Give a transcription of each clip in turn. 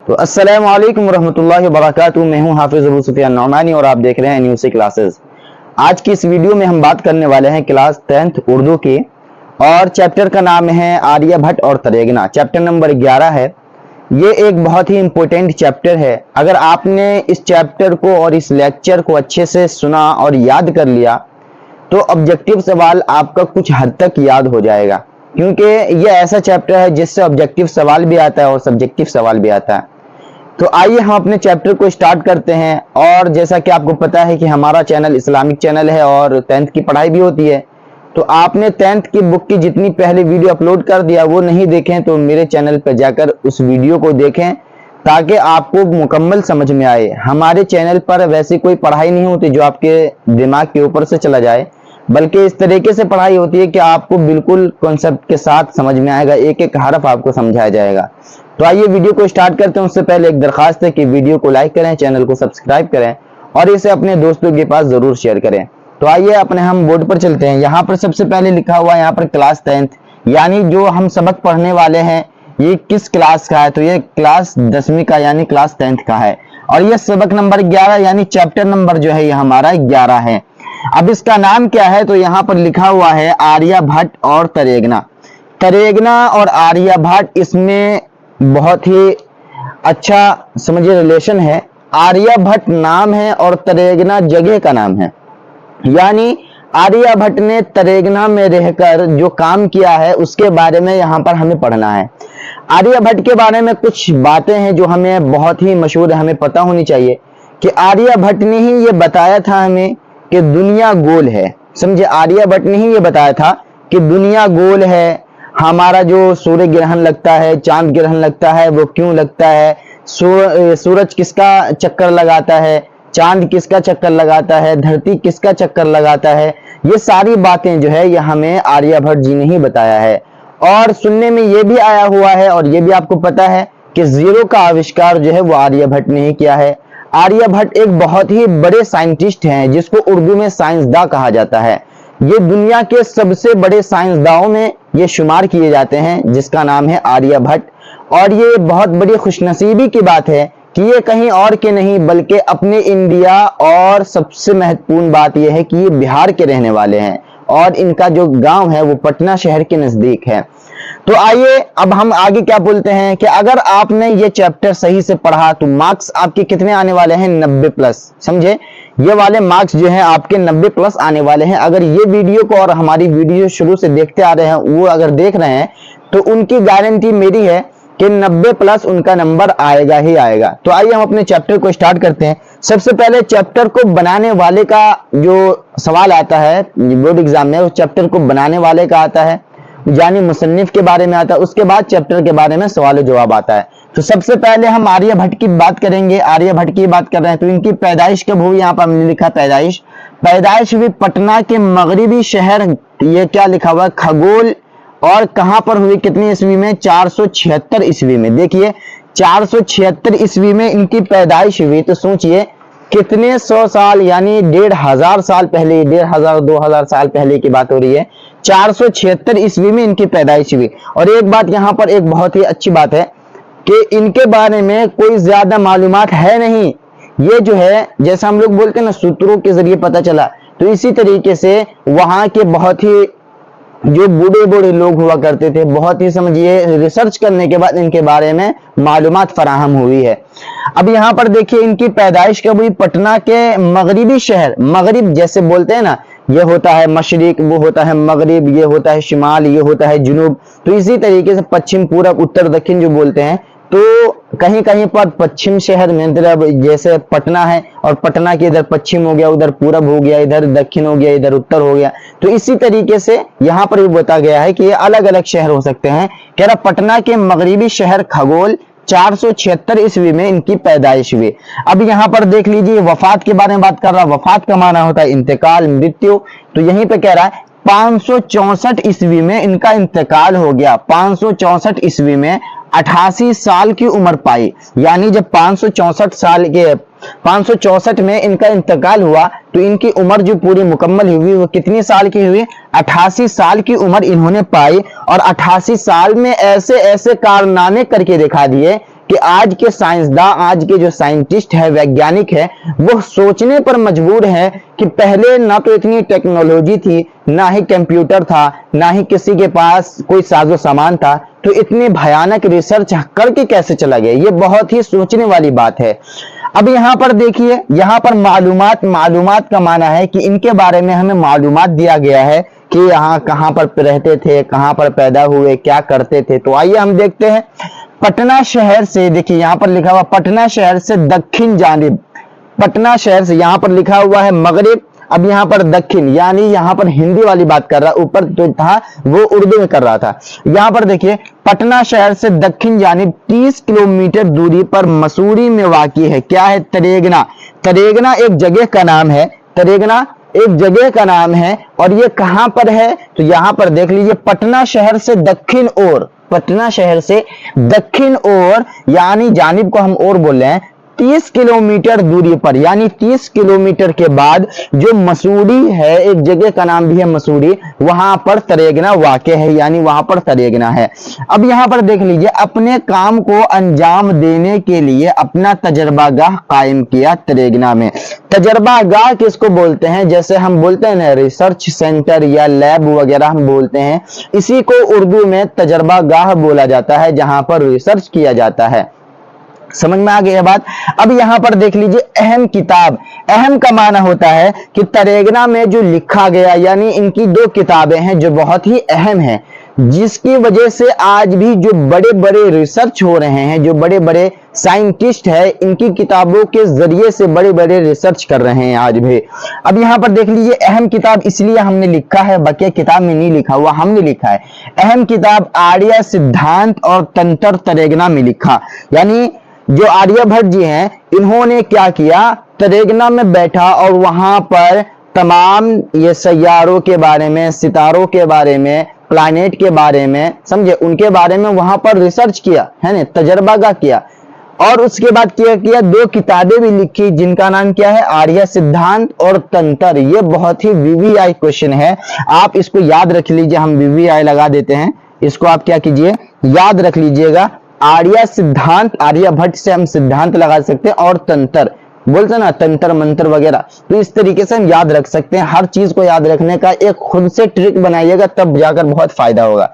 तो अस्सलाम वालेकुम रहमतुल्लाहि व बरकातुहू। मैं हूं हाफिज अबू सुफियान नौमानी और आप देख रहे हैं न्यूज़ क्लासेस। आज की इस वीडियो में हम बात करने वाले हैं क्लास 10th उर्दू की और चैप्टर का नाम है आर्यभट्ट और तरेगना। चैप्टर नंबर 11 है। ये एक बहुत ही इंपॉर्टेंट चैप्टर है। अगर आपने इस चैप्टर को और इस लेक्चर को अच्छे से सुना और याद कर लिया तो ऑब्जेक्टिव सवाल आपका कुछ हद तक याद हो जाएगा, क्योंकि ये ऐसा चैप्टर है जिससे ऑब्जेक्टिव सवाल भी आता है और सब्जेक्टिव सवाल भी आता है। तो आइए हम अपने चैप्टर को स्टार्ट करते हैं। और जैसा कि आपको पता है कि हमारा चैनल इस्लामिक चैनल है और 10th की पढ़ाई भी होती है। तो आपने 10th की बुक की जितनी पहले वीडियो अपलोड कर दिया वो नहीं देखें तो मेरे चैनल पर जाकर उस वीडियो को देखें ताकि आपको मुकम्मल समझ में आए। हमारे चैनल पर वैसी कोई पढ़ाई नहीं होती जो आपके दिमाग के ऊपर से चला जाए, बल्कि इस तरीके से पढ़ाई होती है कि आपको बिल्कुल कॉन्सेप्ट के साथ समझ में आएगा, एक एक हरफ आपको समझाया जाएगा। तो आइए वीडियो को स्टार्ट करते हैं। उससे पहले एक दरखास्त है कि वीडियो को लाइक करें, चैनल को सब्सक्राइब करें और इसे अपने दोस्तों के पास जरूर शेयर करें। तो आइए अपने हम बोर्ड पर चलते हैं। यहाँ पर सबसे पहले लिखा हुआ है यहाँ पर क्लास 10th, यानी जो हम सबक पढ़ने वाले हैं ये किस क्लास का है, तो ये क्लास 10वीं का यानी क्लास 10th का है। और ये सबक नंबर 11 यानी चैप्टर नंबर जो है ये हमारा 11 है। अब इसका नाम क्या है, तो यहाँ पर लिखा हुआ है आर्यभट्ट और तरेगना। तरेगना और आर्यभट्ट इसमें बहुत ही अच्छा समझिए रिलेशन है। आर्यभट्ट नाम है और तरेगना जगह का नाम है, यानी आर्यभट्ट ने तरेगना में रहकर जो काम किया है उसके बारे में यहाँ पर हमें पढ़ना है। आर्यभट्ट के बारे में कुछ बातें हैं जो हमें बहुत ही मशहूर है, हमें पता होनी चाहिए कि आर्यभट्ट ने ही ये बताया था हमें कि दुनिया गोल है। समझे, आर्यभट्ट ने ही ये बताया था कि दुनिया गोल है। हमारा जो सूर्य ग्रहण लगता है, चांद ग्रहण लगता है, वो क्यों लगता है, सूरज किसका चक्कर लगाता है, चांद किसका चक्कर लगाता है, धरती किसका चक्कर लगाता है, ये सारी बातें जो है ये हमें आर्यभट्ट जी ने ही बताया है। और सुनने में ये भी आया हुआ है और ये भी आपको पता है कि जीरो का आविष्कार जो है वो आर्यभट्ट ने ही किया है। आर्यभट्ट एक बहुत ही बड़े साइंटिस्ट हैं जिसको उर्दू में साइंसदां कहा जाता है। ये दुनिया के सबसे बड़े साइंसदानों में ये शुमार किए जाते हैं, जिसका नाम है आर्यभट्ट। और ये बहुत बड़ी खुशनसीबी की बात है कि ये कहीं और के नहीं बल्कि अपने इंडिया, और सबसे महत्वपूर्ण बात यह है कि ये बिहार के रहने वाले हैं और इनका जो गांव है वो पटना शहर के नजदीक है। तो आइए अब हम आगे क्या बोलते हैं कि अगर आपने ये चैप्टर सही से पढ़ा तो मार्क्स आपके कितने आने वाले हैं, 90+। समझे, ये वाले मार्क्स जो हैं आपके 90+ आने वाले हैं। अगर ये वीडियो को और हमारी वीडियो शुरू से देखते आ रहे हैं वो अगर देख रहे हैं तो उनकी गारंटी मेरी है कि 90+ उनका नंबर आएगा ही आएगा। तो आइए हम अपने चैप्टर को स्टार्ट करते हैं। सबसे पहले चैप्टर को बनाने वाले का जो सवाल आता है बोर्ड एग्जाम में, उस चैप्टर को बनाने वाले का आता है, यानी मुसन्निफ के बारे में आता है। उसके बाद चैप्टर के बारे में सवाल जवाब आता है। तो सबसे पहले हम आर्यभट्ट की बात करेंगे। आर्यभट्ट की बात कर रहे हैं तो इनकी पैदाइश कब हुई, यहाँ पर हमने लिखा पैदाइश हुई पटना के मगरिबी शहर, ये क्या लिखा हुआ है, खगोल। और कहां पर हुई, कितनी ईस्वी में, 476 ईस्वी में। देखिए 476 ईस्वी में इनकी पैदाइश हुई। तो सोचिए कितने 100 साल यानी 1500 साल पहले, 1500-2000 साल पहले की बात हो रही है। 476 ईस्वी में इनकी पैदाइश हुई। और एक बात यहाँ पर एक बहुत ही अच्छी बात है कि इनके बारे में कोई ज्यादा मालूमात है नहीं। ये जो है जैसा हम लोग बोलते हैं ना सूत्रों के जरिए पता चला, तो इसी तरीके से वहां के बहुत ही जो बूढ़े बूढ़े लोग हुआ करते थे, बहुत ही समझिए रिसर्च करने के बाद इनके बारे में मालूमात फराहम हुई है। अब यहाँ पर देखिए इनकी पैदाइश कब हुई, पटना के मगरिबी शहर। मगरिब जैसे बोलते हैं ना, ये होता है मशरिक, वो होता है मगरिब, ये होता है शिमाल, ये होता है जुनूब। तो इसी तरीके से पश्चिम, पूरब, उत्तर, दक्षिण जो बोलते हैं, तो कहीं कहीं पर पश्चिम शहर में मतलब जैसे पटना है और पटना के इधर पश्चिम हो गया, उधर पूरब हो गया, इधर दक्षिण हो गया, इधर उत्तर हो गया। तो इसी तरीके से यहाँ पर भी बताया गया है कि ये अलग अलग शहर हो सकते हैं। कह रहा पटना के मगरिबी शहर खगोल 476 ईस्वी में इनकी पैदाइश हुई। अब यहाँ पर देख लीजिए वफात के बारे में बात कर रहा है। वफात का माना होता है इंतकाल, मृत्यु। तो यहीं पे कह रहा है 564 ईस्वी में इनका इंतकाल हो गया। 564 ईस्वी में 88 साल की उम्र पाई, यानी जब 564 में इनका इंतकाल हुआ तो इनकी उम्र जो पूरी मुकम्मल हुई वो कितनी साल की हुई, 88 साल की उम्र इन्होंने पाई। और 88 साल में ऐसे ऐसे कारनामे करके दिखा दिए कि आज के साइंसदान, आज के जो साइंटिस्ट है, वैज्ञानिक है, वो सोचने पर मजबूर है कि पहले ना तो इतनी टेक्नोलॉजी थी, ना ही कंप्यूटर था, ना ही किसी के पास कोई साजो सामान था, तो इतनी भयानक रिसर्च करके कैसे चला गया। ये बहुत ही सोचने वाली बात है। अब यहाँ पर देखिए, यहाँ पर मालूमात का माना है कि इनके बारे में हमें मालूमात दिया गया है कि यहाँ कहाँ पर रहते थे, कहाँ पर पैदा हुए, क्या करते थे। तो आइए हम देखते हैं। पटना शहर से, देखिए यहाँ पर लिखा हुआ पटना शहर से दक्षिण जानिब, पटना शहर से यहाँ पर लिखा हुआ है मगरिब, अब यहाँ पर दक्षिण, यानी यहाँ पर हिंदी वाली बात कर रहा, ऊपर जो था वो उर्दू में कर रहा था। यहाँ पर देखिए पटना शहर से दक्षिण जानिब 30 किलोमीटर दूरी पर मसूरी में वाक़ई है। क्या है? तरेगना। तरेगना एक जगह का नाम है, तरेगना एक जगह का नाम है। और ये कहां पर है? तो यहां पर देख लीजिए, पटना शहर से दक्षिण ओर, पटना शहर से दक्षिण ओर, यानी जानिब को हम और बोल रहे हैं, 30 किलोमीटर दूरी पर, यानी 30 किलोमीटर के बाद जो मसूरी है, एक जगह का नाम भी है मसूरी, वहां पर तरेगना वाक़ है, यानी वहां पर तरेगना है। अब यहां पर देख लीजिए, अपने काम को अंजाम देने के लिए अपना तजर्बागाह कायम किया तरेगना में। तजर्बागाह किसको बोलते हैं? जैसे हम बोलते हैं ना रिसर्च सेंटर या लैब वगैरह हम बोलते हैं, इसी को उर्दू में तजर्बागाह बोला जाता है, जहां पर रिसर्च किया जाता है। समझ में आ गई बात। अब यहां पर देख लीजिए, अहम किताब, अहम का माना होता है कि तरेगना में जो लिखा गया, यानी इनकी 2 किताबें हैं जो बहुत ही अहम हैं, जिसकी वजह से आज भी जो बड़े बड़े रिसर्च हो रहे हैं, जो बड़े बड़े साइंटिस्ट है, इनकी किताबों के जरिए से बड़े बड़े रिसर्च कर रहे हैं आज भी। अब यहां पर देख लीजिए, अहम किताब इसलिए हमने लिखा है, बाकी किताब में नहीं लिखा हुआ, हमने लिखा है अहम किताब आर्य सिद्धांत और तंत्र तरेगना में लिखा। यानी जो आर्यभट्ट जी हैं, इन्होंने क्या किया, तरेगना में बैठा और वहां पर तमाम ये सैयारों के बारे में, सितारों के बारे में, प्लैनेट के बारे में, समझे, उनके बारे में वहां पर रिसर्च किया है ना, तजर्बागा किया। और उसके बाद क्या किया, 2 किताबें भी लिखी, जिनका नाम क्या है, आर्य सिद्धांत और तंत्र। ये बहुत ही वीवीआई क्वेश्चन है, आप इसको याद रख लीजिए, हम वीवीआई लगा देते हैं, इसको आप क्या कीजिए, याद रख लीजिएगा। आर्य सिद्धांत, आर्यभट्ट से हम सिद्धांत लगा सकते हैं, और तंत्र बोलते हैं ना, तंत्र मंत्र वगैरह, तो इस तरीके से हम याद रख सकते हैं। हर चीज को याद रखने का एक खुद से ट्रिक बनाइएगा, तब जाकर बहुत फायदा होगा।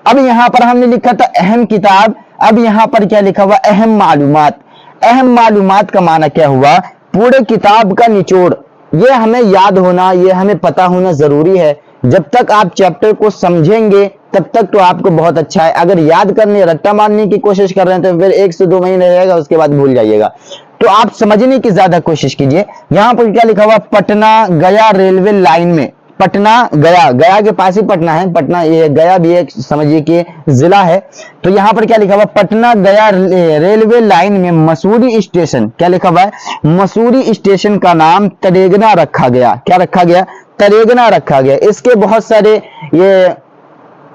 अब यहां पर हमने लिखा था अहम किताब, अब यहां पर क्या लिखा हुआ, अहम मालूमात। अहम मालूमात का माना क्या हुआ, पूरे किताब का निचोड़। ये हमें याद होना, ये हमें पता होना जरूरी है। जब तक आप चैप्टर को समझेंगे तब तक तो आपको बहुत अच्छा है। अगर याद करने, रट्टा मारने की कोशिश कर रहे हैं तो फिर 1 से 2 महीने रहेगा, उसके बाद भूल जाइएगा। तो आप समझने की ज्यादा कोशिश कीजिए। यहां पर क्या लिखा हुआ, पटना गया रेलवे लाइन में, पटना गया, गया के पास ही पटना है, पटना ये गया भी एक समझिए कि जिला है। तो यहां पर क्या लिखा हुआ, पटना गया रेलवे लाइन में मसूरी स्टेशन, क्या लिखा हुआ है, मसूरी स्टेशन का नाम तरेगना रखा गया। क्या रखा गया, तरेगना रखा गया। इसके बहुत सारे ये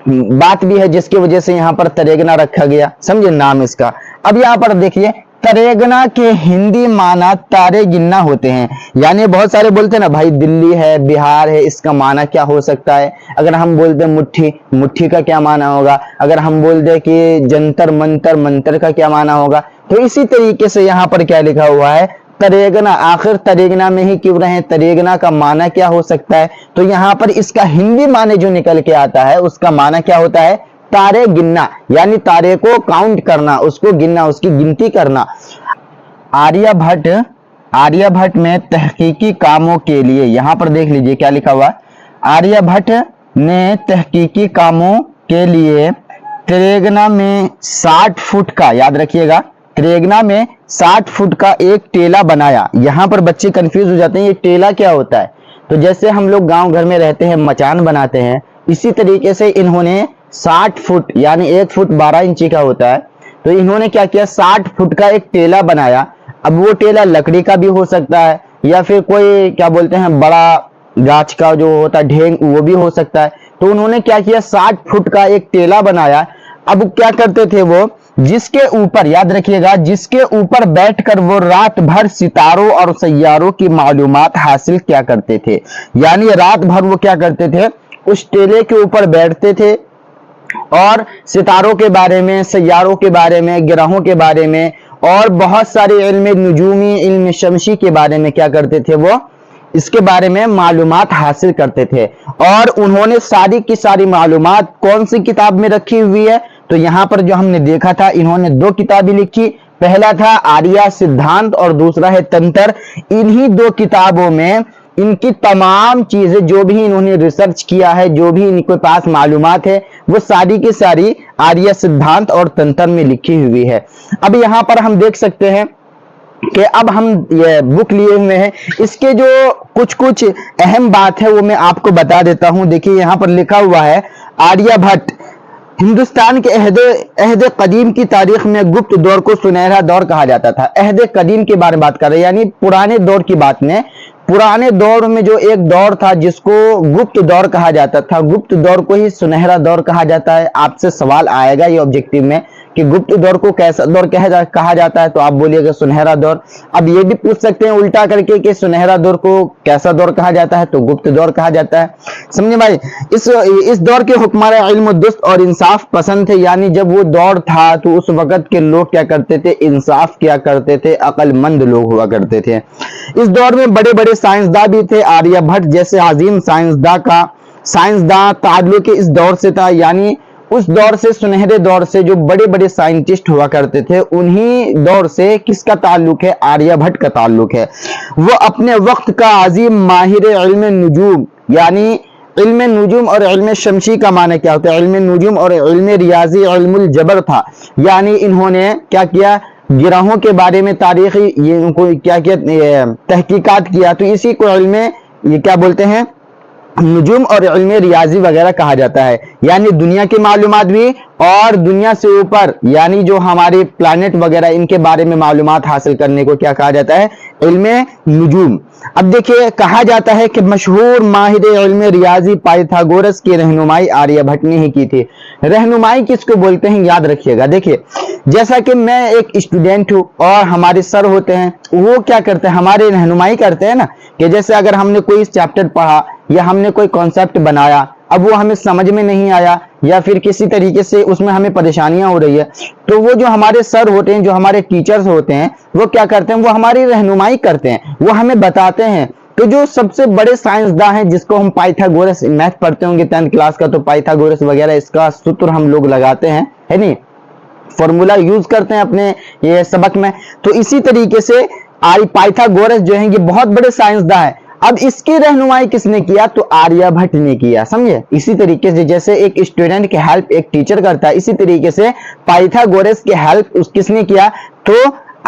बात भी है जिसकी वजह से यहां पर तरेगना रखा गया, समझे नाम इसका। अब यहां पर देखिए, तरेगना के हिंदी माना तारे गिनना होते हैं। यानी बहुत सारे बोलते हैं ना भाई दिल्ली है, बिहार है, इसका माना क्या हो सकता है। अगर हम बोलते मुट्ठी, मुट्ठी का क्या माना होगा। अगर हम बोल दे कि जंतर मंतर, मंतर का क्या माना होगा। तो इसी तरीके से यहाँ पर क्या लिखा हुआ है, तरेगना। आखिर तरेगना में ही क्यों रहे, तरेगना का माना क्या हो सकता है। तो यहाँ पर इसका हिंदी माने जो निकल के आता है, उसका माना क्या होता है, तारे गिनना, यानी तारे को काउंट करना, उसको गिनना, उसकी गिनती करना। आर्यभट्ट में तहकीकी कामों के लिए, यहां पर देख लीजिए क्या लिखा हुआ, आर्यभट्ट ने तहकीकी कामों के लिए तरेगना में 60 फुट का, याद रखिएगा, तरेगना में 60 फुट का एक टेला बनाया। यहां पर बच्चे कंफ्यूज हो जाते हैं, ये टेला क्या होता है। तो जैसे हम लोग गांव घर में रहते हैं, मचान बनाते हैं, इसी तरीके से इन्होंने 60 फुट, यानी 1 फुट 12 इंची का होता है, तो इन्होंने क्या किया, 60 फुट का एक टेला बनाया। अब वो टेला लकड़ी का भी हो सकता है, या फिर कोई क्या बोलते हैं बड़ा गाछ का जो होता है ढेंग, वो भी हो सकता है। तो उन्होंने क्या किया, 60 फुट का एक टेला बनाया। अब क्या करते थे वो, जिसके ऊपर, याद रखिएगा, जिसके ऊपर बैठकर वो रात भर सितारों और सैयारों की मालूमात हासिल क्या करते थे। यानी रात भर वो क्या करते थे, उस टेले के ऊपर बैठते थे और सितारों के बारे में, सैयारों के बारे में, ग्रहों के बारे में और बहुत सारे इल्म नुजूमी, इल्म शमसी के बारे में क्या करते थे, वो इसके बारे में मालूमात हासिल करते थे। और उन्होंने सारी की सारी मालूमात कौन सी किताब में रखी हुई है, तो यहाँ पर जो हमने देखा था, इन्होंने दो किताबें लिखी। पहला था आर्या सिद्धांत और दूसरा है तंत्र। इन्हीं दो किताबों में इनकी तमाम चीजें, जो भी इन्होंने रिसर्च किया है, जो भी इनके पास मालूमात है, वो सारी की सारी आर्य सिद्धांत और तंत्र में लिखी हुई है। अब यहाँ पर हम देख सकते हैं कि अब हम ये बुक लिए हुए हैं, इसके जो कुछ कुछ अहम बात है वो मैं आपको बता देता हूं। देखिए यहाँ पर लिखा हुआ है, आर्यभट्ट हिंदुस्तान के अहद कदीम की तारीख में गुप्त दौर को सुनहरा दौर कहा जाता था। अहद कदीम के बारे में बात कर रहे हैं, यानी पुराने दौर की बात में। पुराने दौर में जो एक दौर था जिसको गुप्त दौर कहा जाता था, गुप्त दौर को ही सुनहरा दौर कहा जाता है। आपसे सवाल आएगा ये ऑब्जेक्टिव में कि गुप्त दौर को कैसा दौर कहा जाता है, तो आप बोलिएगा सुनहरा दौर। अब ये भी पूछ सकते हैं उल्टा करके कि सुनहरा दौर को कैसा दौर कहा जाता है, तो गुप्त दौर कहा जाता है। समझे भाई, इस दौर के हुक्मरान इल्म दुस्त और इंसाफ पसंद थे, यानी जब वो दौर था तो उस वक्त के लोग क्या करते थे, इंसाफ किया करते थे, अक्लमंद लोग हुआ करते थे। इस दौर में बड़े बड़े साइंसदान भी थे। आर्यभट्ट जैसे अजीम साइंसदान ताल्लुक इस दौर से था, यानी उस दौर से, सुनहरे दौर से जो बड़े बड़े साइंटिस्ट हुआ करते थे, उन्हीं दौर से किसका ताल्लुक है, आर्यभट्ट का ताल्लुक है। वो अपने वक्त का अजीम माहिर इल्म नुजूम, यानी इल्म नुजूम और इल्म शमसी का माने क्या होता है, इल्म नुजूम और इल्म रियाजी इल्मुल जबर था। यानी इन्होंने क्या किया, गिरहों के बारे में तारीखी ये उनको क्या किया, तहकीकात किया। तो इसी को इल्म ये क्या बोलते हैं, नुजूम और इल्म रियाजी वगैरह कहा जाता है। यानी दुनिया की मालूमात भी और दुनिया से ऊपर, यानी जो हमारे प्लैनेट वगैरह, इनके बारे में मालूमात हासिल करने को क्या कहा जाता है, इल्म नुजूम। अब देखिए, कहा जाता है कि मशहूर माहिर इल्म रियाजी पाइथागोरस की रहनुमाई आर्यभट्ट ने ही की थी। रहनुमाई किसको बोलते हैं, याद रखिएगा। देखिए, जैसा कि मैं एक स्टूडेंट हूं और हमारे सर होते हैं, वो क्या करते हैं, हमारे रहनुमाई करते हैं ना, कि जैसे अगर हमने कोई चैप्टर पढ़ा या हमने कोई कॉन्सेप्ट बनाया, अब वो हमें समझ में नहीं आया या फिर किसी तरीके से उसमें हमें परेशानियां हो रही है, तो वो जो हमारे सर होते हैं, जो हमारे टीचर्स होते हैं, वो क्या करते हैं, वो हमारी रहनुमाई करते हैं, वो हमें बताते हैं। तो जो सबसे बड़े साइंसदान हैं, जिसको हम पाइथागोरस, मैथ पढ़ते होंगे 10th क्लास का, तो पाइथागोरस वगैरह इसका सूत्र हम लोग लगाते हैं, है नहीं, फॉर्मूला यूज करते हैं अपने ये सबक में। तो इसी तरीके से पाइथागोरस जो है ये बहुत बड़े साइंसदान है। अब इसकी रहनुमाई किसने किया, तो आर्यभट्ट ने किया। समझे, इसी तरीके से जैसे एक स्टूडेंट की हेल्प एक टीचर करता है, इसी तरीके से पाइथागोरस की हेल्प किसने किया, तो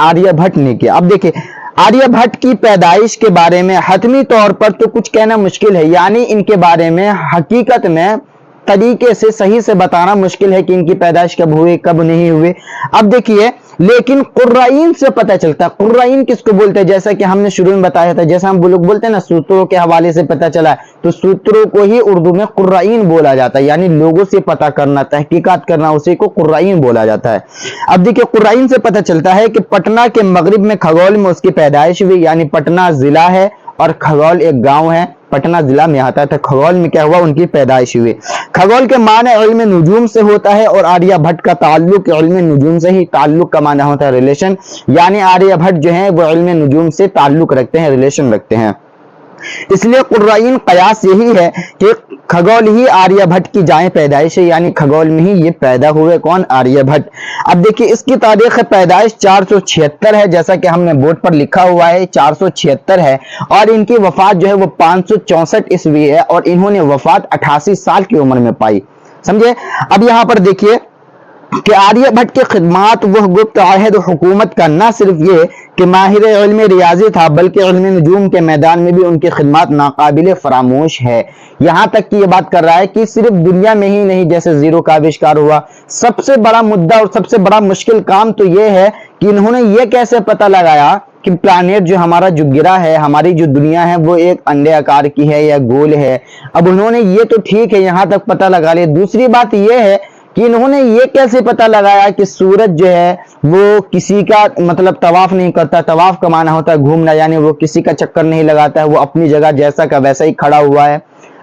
आर्यभट्ट ने किया। अब देखिए, आर्यभट्ट की पैदाइश के बारे में हतमी तौर पर तो कुछ कहना मुश्किल है, यानी इनके बारे में हकीकत में तरीके से सही से बताना मुश्किल है कि इनकी पैदाइश कब हुई कब नहीं हुई। अब देखिए, लेकिन कुर्राइन से पता चलता है। कुर्राइन किसको बोलते हैं, जैसा कि हमने शुरू में बताया था, जैसा हम लोग बोलते हैं ना, सूत्रों के हवाले से पता चला है, तो सूत्रों को ही उर्दू में कुर्राइन बोला जाता है, यानी लोगों से पता करना, तहकीकात करना, उसी को कुर्राइन बोला जाता है। अब देखिए, कुर्राइन से पता चलता है कि पटना के मगरिब में खगौल में उसकी पैदाइश हुई, यानी पटना जिला है और खगौल एक गांव है, पटना जिला में आता था। खगौल में क्या हुआ, उनकी पैदाइश हुई। खगौल के माने इल्म नुजूम से होता है और आर्यभट्ट का ताल्लुक इल्म नुजूम से ही, ताल्लुक का माना होता है रिलेशन, यानी आर्यभट्ट जो है वो इल्म नुजूम से ताल्लुक रखते हैं, रिलेशन रखते हैं। इसलिए कुर्राइन कयास यही है कि खगोल ही आर्यभट्ट की जाए पैदाइश है, यानी खगोल में ही ये पैदा हुए, कौन, आर्यभट्ट। अब देखिए, इसकी तारीख पैदाइश 476 है, जैसा कि हमने बोर्ड पर लिखा हुआ है 476 है, और इनकी वफात जो है वो 564 ईस्वी है, और इन्होंने वफात 88 साल की उम्र में पाई। समझे। अब यहां पर देखिए कि आर्यभट्ट के खिदमात वह गुप्त अहद हुकूमत का न सिर्फ ये कि माहिर इल्म रियाजी था, बल्कि इल्म नजूम के मैदान में भी उनकी खिदमात नाकाबिल फरामोश है। यहाँ तक कि ये बात कर रहा है कि सिर्फ दुनिया में ही नहीं, जैसे जीरो का आविष्कार हुआ, सबसे बड़ा मुद्दा और सबसे बड़ा मुश्किल काम तो ये है कि इन्होंने ये कैसे पता लगाया कि प्लानेट जो हमारा जो गिरा है, हमारी जो दुनिया है, वो एक अंडे आकार की है या गोल है। अब उन्होंने ये तो ठीक है, यहाँ तक पता लगा लिया। दूसरी बात ये है कि इन्होंने ये कैसे पता लगाया कि सूरज जो है वो किसी का मतलब तवाफ नहीं करता। तवाफ का माना होता है घूमना, यानी वो किसी का चक्कर नहीं लगाता है, वो अपनी जगह जैसा का वैसा ही खड़ा हुआ है।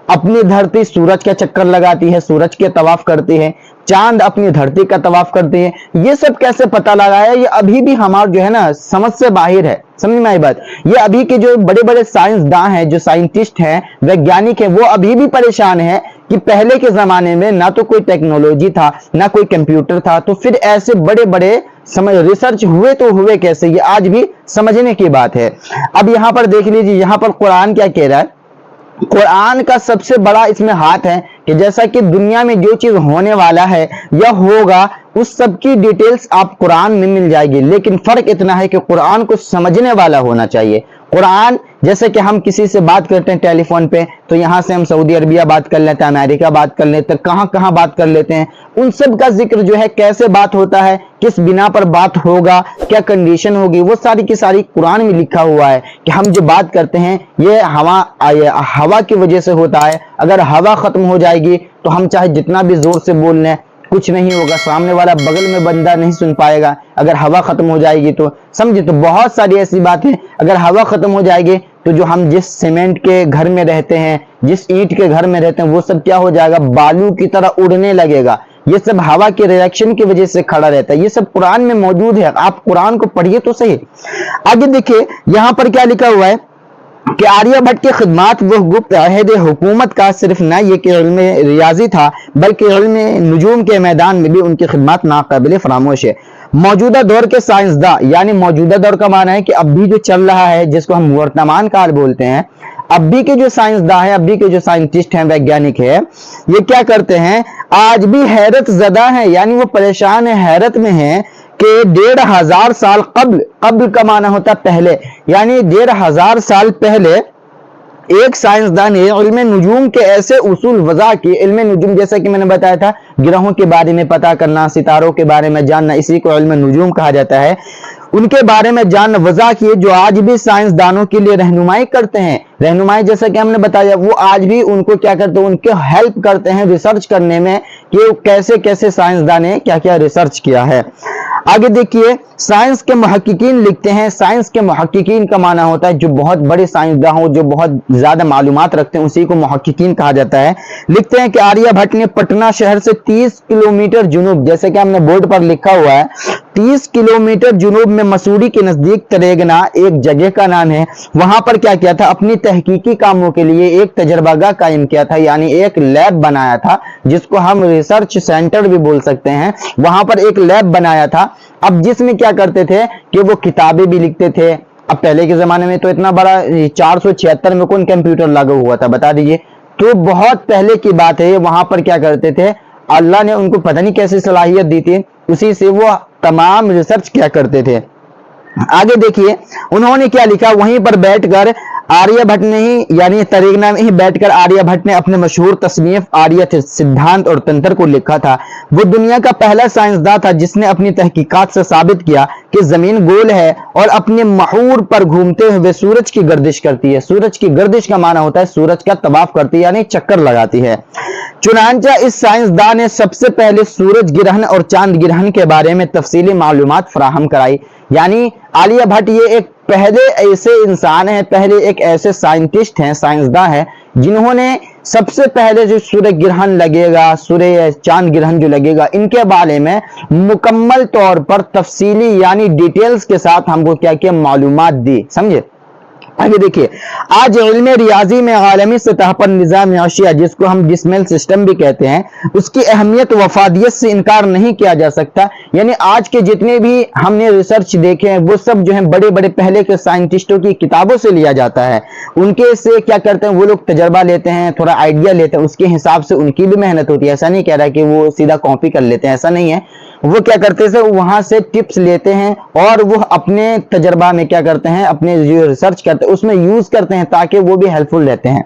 अपनी धरती सूरज का चक्कर लगाती है, सूरज के तवाफ करती है, चांद अपनी धरती का तवाफ करती है। ये सब कैसे पता लगाया, ये अभी भी हमारा जो है ना समझ से बाहर है। समझ में आई बात। ये अभी के जो बड़े बड़े साइंसदान हैं, जो साइंटिस्ट हैं, वैज्ञानिक हैं, वो अभी भी परेशान हैं कि पहले के जमाने में ना तो कोई टेक्नोलॉजी था, ना कोई कंप्यूटर था, तो फिर ऐसे बड़े बड़े समझ रिसर्च हुए तो हुए कैसे, ये आज भी समझने की बात है। अब यहां पर देख लीजिए, यहां पर कुरान क्या कह रहा है। कुरान का सबसे बड़ा इसमें हाथ है कि जैसा कि दुनिया में जो चीज होने वाला है या होगा, उस सब की डिटेल्स आप कुरान में मिल जाएगी। लेकिन फर्क इतना है कि कुरान को समझने वाला होना चाहिए। कुरान जैसे कि हम किसी से बात करते हैं टेलीफोन पे, तो यहां से हम सऊदी अरबिया बात कर लेते हैं, अमेरिका बात कर लेते हैं, कहां कहां बात कर लेते हैं, उन सब का जिक्र जो है, कैसे बात होता है, किस बिना पर बात होगा, क्या कंडीशन होगी, वो सारी की सारी कुरान में लिखा हुआ है कि हम जो बात करते हैं ये हवा की वजह से होता है। अगर हवा खत्म हो जाएगी तो हम चाहे जितना भी जोर से बोल लें, कुछ नहीं होगा, सामने वाला बगल में बंदा नहीं सुन पाएगा। अगर हवा खत्म हो जाएगी तो समझे। तो बहुत सारी ऐसी बात है, अगर हवा खत्म हो जाएगी तो जो हम जिस सीमेंट के घर में रहते हैं, जिस ईंट के घर में रहते हैं, वो सब क्या हो जाएगा, बालू की तरह उड़ने लगेगा। ये सब हवा के रिएक्शन की वजह से खड़ा रहता है। ये सब कुरान में मौजूद है, आप कुरान को पढ़िए तो सही। आगे देखिए यहां पर क्या लिखा हुआ है कि आर्यभट्ट की खिदमात वो गुप्त अहद हुकूमत का सिर्फ न ये कि इल्म रियाजी था, बल्कि इल्म नुजूम के मैदान में भी उनकी खिदमत नाकाबिल फरामोश है। मौजूदा दौर के साइंसदा, यानी मौजूदा दौर का माना है कि अब भी जो चल रहा है, जिसको हम वर्तमान काल बोलते हैं, अब भी के जो साइंसदा है, अब भी के जो साइंटिस्ट हैं, वैज्ञानिक है, ये क्या करते हैं, आज भी हैरत ज़दा है, यानी वो परेशान है, हैरत में है कि 1500 साल कब्ल का माना होता है पहले, यानी 1500 साल पहले एक साइंसदान ने इल्म नुजूम के ऐसे उसूल वज़ा किए। इल्म नुजूम जैसा कि मैंने बताया था, ग्रहों के बारे में पता करना, सितारों के बारे में जानना, इसी को इल्म नुजूम कहा जाता है। उनके बारे में जानना वज़ा किए जो आज भी साइंसदानों के लिए रहनुमाई करते हैं। रहनुमाई जैसा कि हमने बताया, वो आज भी उनको क्या करते हैं, उनके हेल्प करते हैं रिसर्च करने में कि कैसे कैसे साइंसदान ने क्या क्या रिसर्च किया है। आगे देखिए, साइंस के मुहक्किकीन लिखते हैं। साइंस के मुहक्किकीन का माना होता है जो बहुत बड़े साइंसदान हो, जो बहुत ज्यादा मालूमात रखते हैं, उसी को मुहक्किकीन कहा जाता है। लिखते हैं कि आर्यभट्ट ने पटना शहर से 30 किलोमीटर जुनूब, जैसे कि हमने बोर्ड पर लिखा हुआ है, 30 किलोमीटर जुनूब में मसूरी के नजदीक तरेगना एक जगह का नाम है, वहां पर क्या किया था, अपनी तहकीकी कामों के लिए एक तजर्बागाह कायम किया था, यानी एक लैब बनाया था, जिसको हम रिसर्च सेंटर भी बोल सकते हैं। वहां पर एक लैब बनाया था। अब जिसमें क्या करते थे कि वो किताबें भी लिखते थे। अब पहले के जमाने में तो इतना बड़ा 476 में कौन कंप्यूटर लागू हुआ था, बता दीजिए। तो बहुत पहले की बात है। वहां पर क्या करते थे, अल्लाह ने उनको पता नहीं कैसी सलाहियत दी थी, उसी से वो तमाम रिसर्च क्या करते थे। आगे देखिए उन्होंने क्या लिखा, वहीं पर बैठकर आर्यभट्ट ने ही, यानी तरेगना में ही बैठकर आर्यभट्ट ने अपने मशहूर तस्नीफ आर्य सिद्धांत और तंत्र को लिखा था। वो दुनिया का पहला साइंसदान था जिसने अपनी तहकीकात से साबित किया कि जमीन गोल है और अपने महूर पर घूमते हुए सूरज की गर्दिश करती है। सूरज की गर्दिश का माना होता है सूरज का तवाफ करती है, यानी चक्कर लगाती है। चुनांचा इस साइंसदान ने सबसे पहले सूरज ग्रहण और चांद ग्रहण के बारे में तफसीली मालूमात फराहम कराई। यानी आर्यभट्ट ये एक पहले ऐसे इंसान हैं, पहले एक ऐसे साइंटिस्ट हैं, साइंसदान हैं, जिन्होंने सबसे पहले जो सूर्य ग्रहण लगेगा, सूर्य चांद ग्रहण जो लगेगा, इनके बारे में मुकम्मल तौर पर तफसीली यानी डिटेल्स के साथ हमको क्या किया, मालूमात दी। समझे। आगे देखिए, आज इल्म रियाजी में आलमी सतह पर निज़ाम अशिया, जिसको हम डिसिमल सिस्टम भी कहते हैं, उसकी अहमियत वफादियत से इनकार नहीं किया जा सकता। यानी आज के जितने भी हमने रिसर्च देखे हैं, वो सब जो है बड़े बड़े पहले के साइंटिस्टों की किताबों से लिया जाता है। उनके से क्या करते हैं, वो लोग तजर्बा लेते हैं, थोड़ा आइडिया लेते हैं, उसके हिसाब से उनकी भी मेहनत होती है। ऐसा नहीं कह रहा कि वो सीधा कॉपी कर लेते हैं, ऐसा नहीं है। वो क्या करते हैं, वहां से टिप्स लेते हैं और वो अपने तजर्बा में क्या करते हैं, अपने जो रिसर्च करते हैं उसमें यूज करते हैं, ताकि वो भी हेल्पफुल रहते हैं।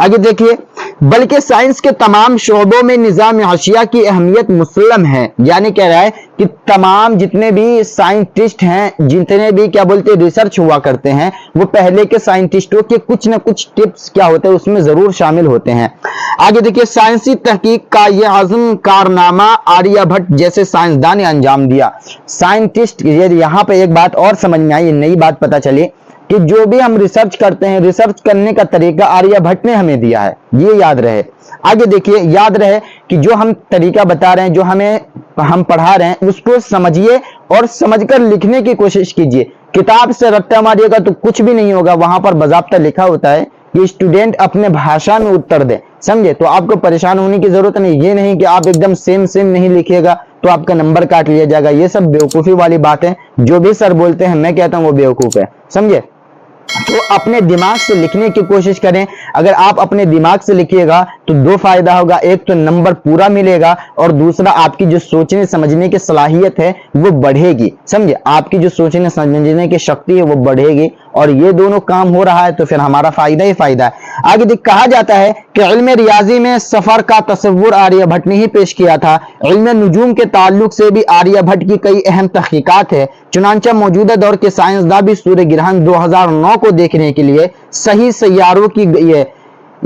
आगे देखिए, बल्कि साइंस के तमाम शोबों में निजाम अशिया की अहमियत मुसल्लम है। यानी कह रहा है कि तमाम जितने भी साइंटिस्ट हैं, जितने भी क्या बोलते रिसर्च हुआ करते हैं, वो पहले के साइंटिस्टों के कुछ न कुछ टिप्स क्या होते हैं उसमें जरूर शामिल होते हैं। आगे देखिए, साइंसी तहकीक का यह आज़म कारनामा आर्यभट्ट जैसे साइंसदान ने अंजाम दिया। साइंटिस्ट, यहां पे एक बात और समझ में आई, नई बात पता चली कि जो भी हम रिसर्च करते हैं, रिसर्च करने का तरीका आर्यभट्ट ने हमें दिया है, ये याद रहे। आगे देखिए, याद रहे कि जो हम तरीका बता रहे हैं, जो हम पढ़ा रहे हैं, उसको समझिए और समझकर लिखने की कोशिश कीजिए। किताब से रट्टा मारिएगा तो कुछ भी नहीं होगा। वहां पर बाकायदा लिखा होता है कि स्टूडेंट अपने भाषा में उत्तर दे, समझे? तो आपको परेशान होने की जरूरत नहीं। ये नहीं कि आप एकदम सेम नहीं लिखिएगा तो आपका नंबर काट लिया जाएगा। ये सब बेवकूफी वाली बात है। जो भी सर बोलते हैं मैं कहता हूं वो बेवकूफ है, समझे? तो अपने दिमाग से लिखने की कोशिश करें। अगर आप अपने दिमाग से लिखिएगा तो दो फायदा होगा, एक तो नंबर पूरा मिलेगा और दूसरा आपकी जो सोचने समझने की सलाहियत है वो बढ़ेगी, समझे? आपकी जो सोचने समझने की शक्ति है वो बढ़ेगी और ये दोनों काम हो रहा है तो फिर हमारा फायदा ही फायदा है। आगे देख, कहा जाता है कि इल्म रियाजी में सफर का तस्वुर आर्यभट्ट ने ही पेश किया था। इल्म नुजूम के ताल्लुक से भी आर्यभट्ट की कई अहम तहकीकात है। चुनांचे मौजूदा दौर के साइंसदान भी सूर्य ग्रहण 2009 को देखने के लिए सही सैयारों की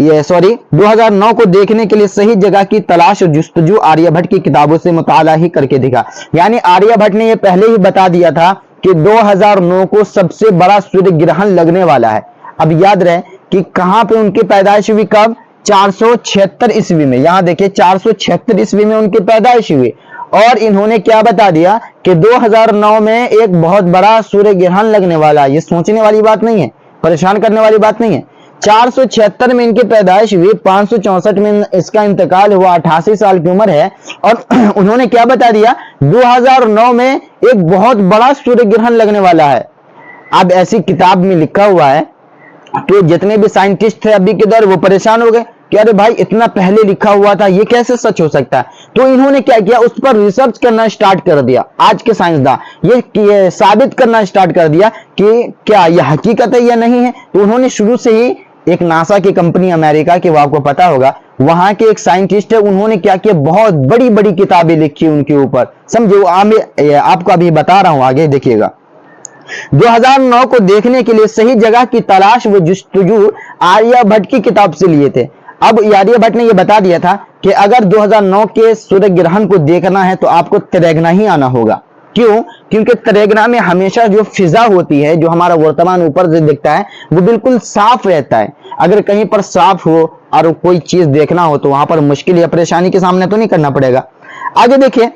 2009 को देखने के लिए सही जगह की तलाश और जुस्तजू आर्यभट्ट की किताबों से मुताला ही करके दिखा। यानी आर्यभट्ट ने यह पहले ही बता दिया था कि 2009 को सबसे बड़ा सूर्य ग्रहण लगने वाला है। अब याद रहे कि कहां पे उनकी पैदाइश हुई, कब? 476 ईस्वी में। यहां देखिए 476 ईस्वी में उनकी पैदाइश हुई और इन्होंने क्या बता दिया कि 2009 में एक बहुत बड़ा सूर्य ग्रहण लगने वाला है। ये सोचने वाली बात नहीं है, परेशान करने वाली बात नहीं है। 476 में इनकी पैदाइश हुई, 564 में इसका इंतकाल हुआ, 88 साल की उम्र है और उन्होंने क्या बता दिया? 2009 में एक बहुत बड़ा सूर्य ग्रहण लगने वाला है। अब ऐसी किताब में लिखा हुआ है तो जितने भी साइंटिस्ट थे अभी के दौर वो परेशान हो गए कि अरे भाई इतना पहले लिखा हुआ था, ये कैसे सच हो सकता है? तो इन्होंने क्या किया, उस पर रिसर्च करना स्टार्ट कर दिया। आज के साइंसदान ये साबित करना स्टार्ट कर दिया कि क्या यह हकीकत है या नहीं है। तो उन्होंने शुरू से ही एक नासा की कंपनी अमेरिका की, वो आपको पता होगा, वहां के एक साइंटिस्ट है, उन्होंने क्या किया, बहुत बड़ी बड़ी किताबें लिखी उनके ऊपर, समझे? वो आपको अभी बता रहा हूं, आगे देखिएगा। 2009 को देखने के लिए सही जगह की तलाश व जुस्तजू आर्यभट्ट की किताब से लिए थे। अब आर्यभट्ट ने यह बता दिया था कि अगर 2009 के सूर्य ग्रहण को देखना है तो आपको तेलंगाना ही आना होगा। क्यों? क्योंकि तेलंगाना में हमेशा जो फिजा होती है, जो हमारा वर्तमान ऊपर से दिखता है, वो बिल्कुल साफ रहता है। अगर कहीं पर साफ हो और कोई चीज देखना हो तो वहां पर मुश्किल या परेशानी के सामने तो नहीं करना पड़ेगा। आगे देखिए,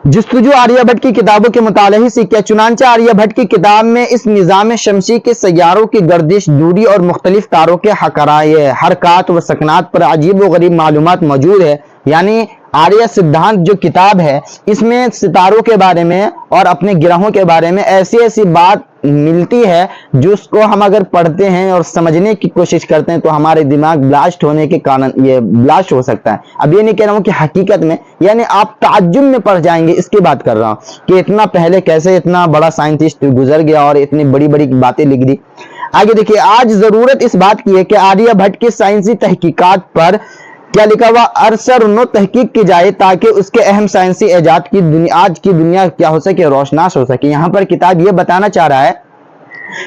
जुस्तजू आर्यभट्ट की किताबों के मुताले से क्या, चुनांचे आर्यभट्ट की किताब में इस निजाम शमसी के सैयारों की गर्दिश, दूरी और मुख्तलिफ तारों के हरकात व सकनात पर अजीब व गरीब मालूमात मौजूद है। यानी आर्य सिद्धांत जो किताब है, इसमें सितारों के बारे में और अपने ग्रहों के बारे में ऐसी ऐसी बात मिलती है जिसको हम अगर पढ़ते हैं और समझने की कोशिश करते हैं तो हमारे दिमाग ब्लास्ट होने के कारण ये ब्लास्ट हो सकता है। अब ये नहीं कह रहा हूं कि हकीकत में, यानी आप ताज्जुब में पड़ जाएंगे, इसकी बात कर रहा हूं कि इतना पहले कैसे इतना बड़ा साइंटिस्ट गुजर गया और इतनी बड़ी बड़ी बातें लिख दी। आगे देखिए, आज जरूरत इस बात की है कि आर्यभट्ट की साइंसी तहकीकात पर क्या लिखा हुआ, अरसर तहकीक की जाए ताकि उसके अहम साइंसी इजाद की दुनिया, आज की दुनिया क्या हो सके, रोशनास हो सके। यहां पर किताब ये बताना चाह रहा है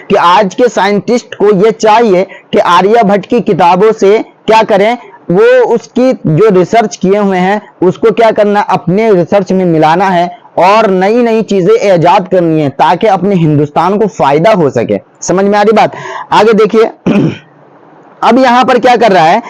कि आज के साइंटिस्ट को ये चाहिए कि आर्यभट्ट की किताबों से क्या करें, वो उसकी जो रिसर्च किए हुए हैं उसको क्या करना, अपने रिसर्च में मिलाना है और नई नई चीजें इजाद करनी है ताकि अपने हिंदुस्तान को फायदा हो सके। समझ में आ रही बात? आगे देखिए, अब यहां पर क्या कर रहा है,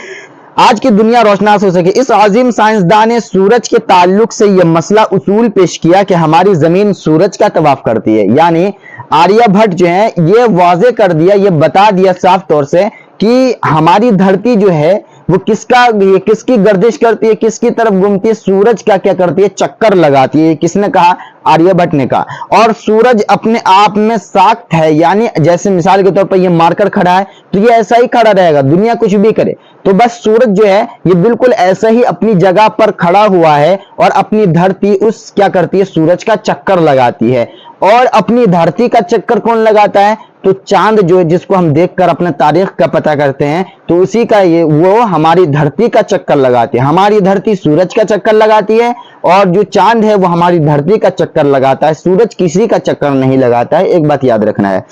आज की दुनिया रोशनास हो सके। इस आजिम साइंसदान ने सूरज के ताल्लुक से यह मसला उसूल पेश किया कि हमारी जमीन सूरज का तवाफ करती है। यानी आर्यभट्ट जो है ये वाजे कर दिया, ये बता दिया साफ तौर से कि हमारी धरती जो है वो किसकी गर्दिश करती है, किसकी तरफ घूमती है, सूरज का क्या करती है, चक्कर लगाती है। किसने कहा? आर्यभट्ट ने कहा। और सूरज अपने आप में साख्त है, यानी जैसे मिसाल के तौर पर ये मारकर खड़ा है तो ये ऐसा ही खड़ा रहेगा, दुनिया कुछ भी करे तो बस सूरज जो है ये बिल्कुल ऐसा ही अपनी जगह पर खड़ा हुआ है और अपनी धरती उस क्या करती है, सूरज का चक्कर लगाती है। और अपनी धरती का चक्कर कौन लगाता है? तो चांद जो है, जिसको हम देखकर अपने तारीख का पता करते हैं, तो उसी का वो हमारी धरती का चक्कर लगाती है। हमारी धरती सूरज का चक्कर लगाती है और जो चांद है वो हमारी धरती का चक्कर लगाता है, सूरज किसी का चक्कर नहीं लगाता है। एक बात याद रखना है।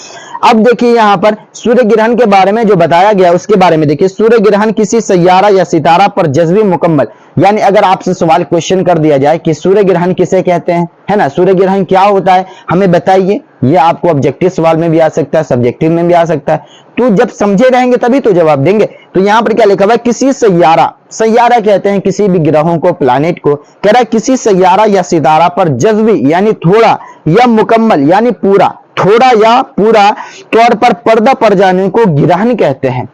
अब देखिए यहां पर सूर्य ग्रहण के बारे में जो बताया गया उसके बारे में देखिए, सूर्य ग्रहण किसी सैयारा या सितारा पर जज्बी मुकम्मल, यानी अगर आपसे सवाल क्वेश्चन कर दिया जाए कि सूर्य ग्रहण किसे कहते हैं, है ना, सूर्य ग्रहण क्या होता है, हमें बताइए, ये आपको ऑब्जेक्टिव सवाल में भी आ सकता है, सब्जेक्टिव में भी आ सकता है। तो जब समझे रहेंगे तभी तो जवाब देंगे। तो यहां पर क्या लिखा हुआ है, किसी सैयारा, सैयारा कहते हैं किसी भी ग्रहों को, प्लैनेट को, कह रहा है किसी सैयारा या सितारा पर जज़्वी यानी थोड़ा या मुकम्मल यानी पूरा, थोड़ा या पूरा तौर पर पर्दा पड़ जाने को ग्रहण कहते हैं।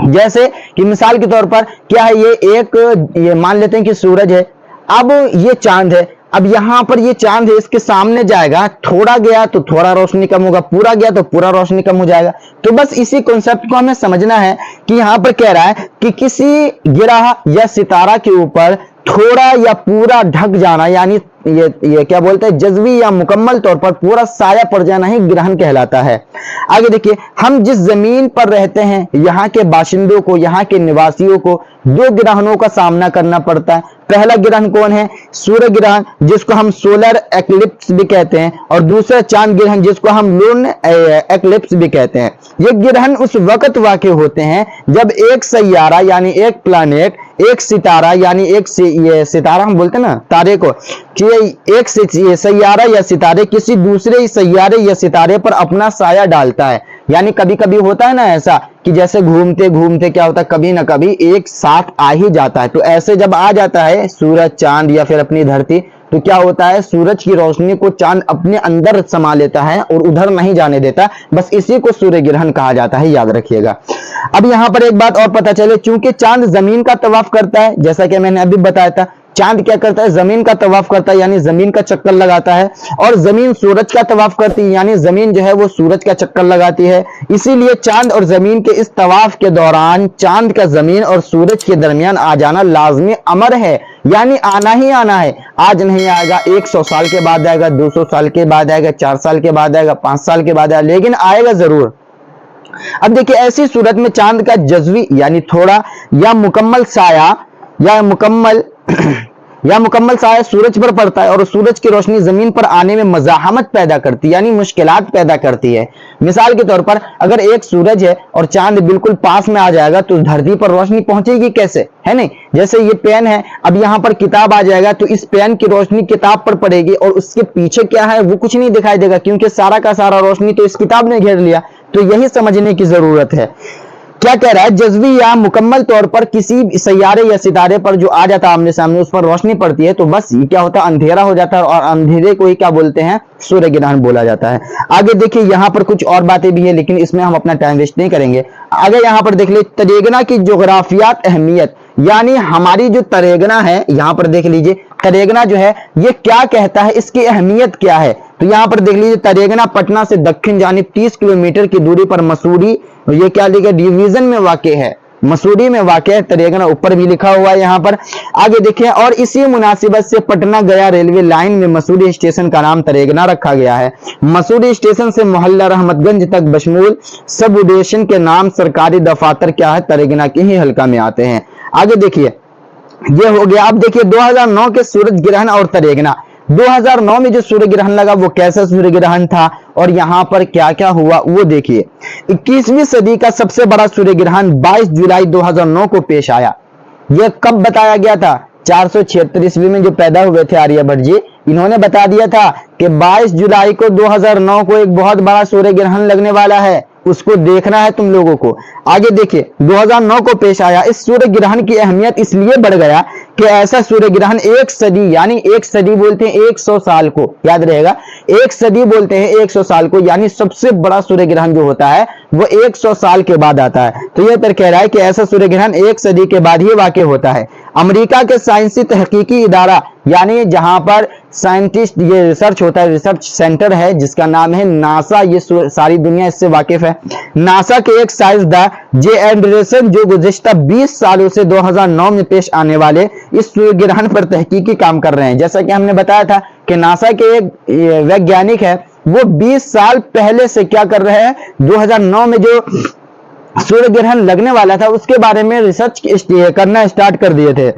जैसे कि मिसाल के तौर पर क्या है, ये मान लेते हैं कि सूरज है, अब ये चांद है, अब यहां पर ये चांद है, इसके सामने जाएगा, थोड़ा गया तो थोड़ा रोशनी कम होगा, पूरा गया तो पूरा रोशनी कम हो जाएगा। तो बस इसी कॉन्सेप्ट को हमें समझना है कि यहां पर कह रहा है कि किसी ग्रह या सितारा के ऊपर थोड़ा या पूरा ढक जाना, यानी ये क्या बोलते हैं, जज़्वी या मुकम्मल तौर पर पूरा साया पड़ जाना ही ग्रहण कहलाता है। आगे देखिए, हम जिस जमीन पर रहते हैं, यहाँ के बाशिंदों को, यहाँ के निवासियों को दो ग्रहणों का सामना करना पड़ता है। पहला ग्रहण कौन है, सूर्य ग्रहण, जिसको हम सोलर एक्लिप्स भी कहते हैं, और दूसरा चांद ग्रहण, जिसको हम लून एक्लिप्स भी कहते हैं। ये ग्रहण उस वक्त वाक़ होते हैं जब एक सैयारा यानी एक प्लैनेट, एक सितारा यानी ये सितारा हम बोलते हैं ना तारे को, कि एक सैयारा या सितारे किसी दूसरे सैयारे या सितारे पर अपना साया डालता है। यानी कभी कभी होता है ना ऐसा कि जैसे घूमते घूमते क्या होता है, कभी ना कभी एक साथ आ ही जाता है। तो ऐसे जब आ जाता है सूरज, चांद या फिर अपनी धरती, तो क्या होता है, सूरज की रोशनी को चांद अपने अंदर समा लेता है और उधर नहीं जाने देता। बस इसी को सूर्य ग्रहण कहा जाता है, याद रखिएगा। अब यहां पर एक बात और पता चले, चूंकि चांद जमीन का तवाफ करता है, जैसा कि मैंने अभी बताया था, चांद क्या करता है, जमीन का तवाफ करता है, यानी जमीन का चक्कर लगाता है, और जमीन सूरज का तवाफ करती है, यानी जमीन जो है वो सूरज का चक्कर लगाती है। इसीलिए चांद और जमीन के इस तवाफ के दौरान चांद का जमीन और सूरज के दरमियान आ जाना लाजमी अमर है, यानी आना ही आना है। आज नहीं आएगा, 100 साल के बाद आएगा, 200 साल के बाद आएगा, 4 साल के बाद आएगा, 5 साल के बाद आएगा, लेकिन आएगा जरूर। अब देखिए, ऐसी सूरत में चांद का जज़्वी यानी थोड़ा या मुकम्मल साया या मुकम्मल साया सूरज पर पड़ता है, और सूरज की रोशनी जमीन पर आने में मज़ाहमत पैदा करती है, यानी मुश्किलात पैदा करती है। मिसाल के तौर पर अगर एक सूरज है और चांद बिल्कुल पास में आ जाएगा तो धरती पर रोशनी पहुंचेगी कैसे, है नहीं। जैसे ये पेन है, अब यहां पर किताब आ जाएगा तो इस पेन की रोशनी किताब पर पड़ेगी, और उसके पीछे क्या है वो कुछ नहीं दिखाई देगा, क्योंकि सारा का सारा रोशनी तो इस किताब ने घेर लिया। तो यही समझने की जरूरत है। क्या कह रहा है, जज़्वी या मुकम्मल तौर पर किसी सैयारे या सितारे पर जो आ जाता है आमने सामने, उस पर रोशनी पड़ती है, तो बस ये क्या होता है, अंधेरा हो जाता है, और अंधेरे को ही क्या बोलते हैं, सूर्य ग्रहण बोला जाता है। आगे देखिए, यहाँ पर कुछ और बातें भी है, लेकिन इसमें हम अपना टाइम वेस्ट नहीं करेंगे। आगे यहाँ पर देख ले, तरेगना की जोग्राफियात अहमियत, यानी हमारी जो तरेगना है, यहाँ पर देख लीजिए तरेगना जो है ये क्या कहता है, इसकी अहमियत क्या है। तो यहाँ पर देख लीजिए, तरेगना पटना से दक्षिण जानिब 30 किलोमीटर की दूरी पर मसूरी, ये क्या लिखा, डिवीजन में वाक़ है, मसूरी में वाक़ है तरेगना, ऊपर भी लिखा हुआ है यहाँ पर। आगे देखिए, और इसी मुनासिबत से पटना गया रेलवे लाइन में मसूरी स्टेशन का नाम तरेगना रखा गया है। मसूरी स्टेशन से मोहल्ला रहमतगंज तक बशमूल सब उद्देशन के नाम सरकारी दफातर क्या है, तरेगना के ही हल्का में आते हैं। आगे देखिए, ये हो गया। अब देखिए 2009 के सूरज ग्रहण और तरेगना। 2009 में जो सूर्य ग्रहण लगा वो कैसा सूर्य ग्रहण था, और यहां पर क्या क्या हुआ वो देखिए। 21वीं सदी का सबसे बड़ा सूर्य ग्रहण 22 जुलाई 2009 को पेश आया। यह कब बताया गया था, 476 ईस्वी में जो पैदा हुए थे आर्यभट्ट जी, इन्होंने बता दिया था कि 22 जुलाई को 2009 को एक बहुत बड़ा सूर्य ग्रहण लगने वाला है, उसको देखना है तुम लोगों को। आगे देखिए, 2009 को पेश आया। इस सूर्य ग्रहण की अहमियत इसलिए बढ़ गया कि ऐसा सूर्य ग्रहण एक सदी, यानी एक सदी बोलते हैं 100 साल को, याद रहेगा, एक सदी बोलते हैं 100 साल को, यानी सबसे बड़ा सूर्य ग्रहण जो होता है वो 100 साल के बाद आता है। तो यह कह रहा है कि ऐसा सूर्य ग्रहण एक सदी के बाद ही वाक़ होता है। अमेरिका के साइंसी तहकीकी इदारा, यानी जहां पर साइंटिस्ट ये रिसर्च होता है, रिसर्च सेंटर है जिसका नाम है नासा, ये सारी दुनिया इससे वाकिफ है। नासा के एक साइंसदान जे एंडरसन जो गुज़िश्ता 20 सालों से 2009 में पेश आने वाले इस सूर्य ग्रहण पर तहकीकी काम कर रहे हैं। जैसा कि हमने बताया था कि नासा के एक वैज्ञानिक है, वो 20 साल पहले से क्या कर रहे हैं, 2009 में जो सूर्य ग्रहण लगने वाला था उसके बारे में रिसर्च करना स्टार्ट कर दिए थे।